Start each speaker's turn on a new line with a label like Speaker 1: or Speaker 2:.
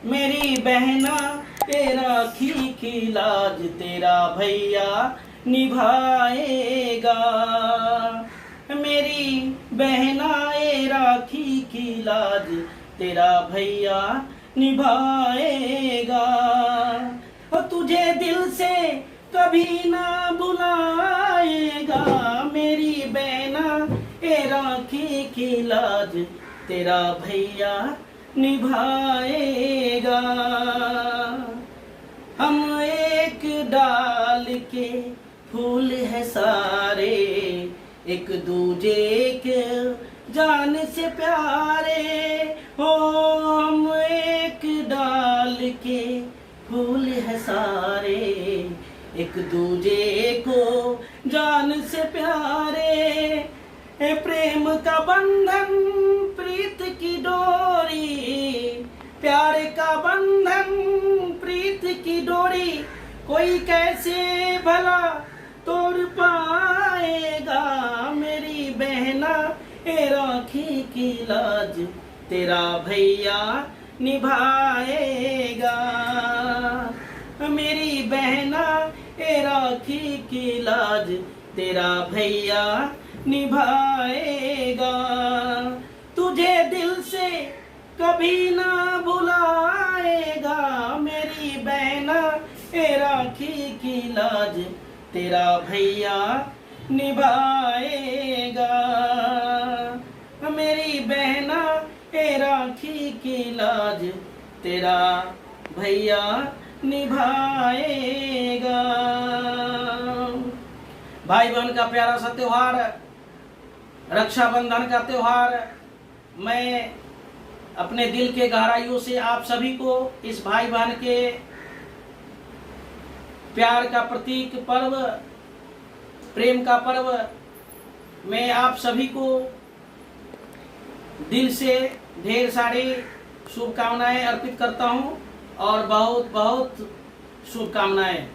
Speaker 1: मेरी बहना ये राखी की लाज तेरा भैया निभाएगा। मेरी बहना ये राखी की लाज तेरा भैया निभाएगा। और तुझे दिल से कभी ना बुलाएगा। मेरी बहना ये राखी की लाज तेरा भैया निभाएगा। हम एक डाल के फूल है सारे, एक दूजे के जान से प्यारे। हो हम एक डाल के फूल है सारे, एक दूजे को जान से प्यारे। प्रेम का बंधन प्रीत की डोरी, प्यार का बंधन प्रीत की डोरी, कोई कैसे भला तोड़ पाएगा। मेरी बहना ये राखी की लाज तेरा भैया निभाएगा। मेरी बहना ये राखी की लाज तेरा भैया निभाएगा। तुझे दिल से कभी ना बुलाएगा। मेरी बहना ये राखी की लाज तेरा भैया निभाएगा। मेरी बहना ये राखी की लाज तेरा भैया निभाएगा। भाई बहन का प्यारा सा त्योहार, रक्षाबंधन का त्योहार, मैं अपने दिल के गहराइयों से आप सभी को इस भाई बहन के प्यार का प्रतीक पर्व, प्रेम का पर्व, मैं आप सभी को दिल से ढेर सारी शुभकामनाएं अर्पित करता हूं और बहुत बहुत शुभकामनाएं।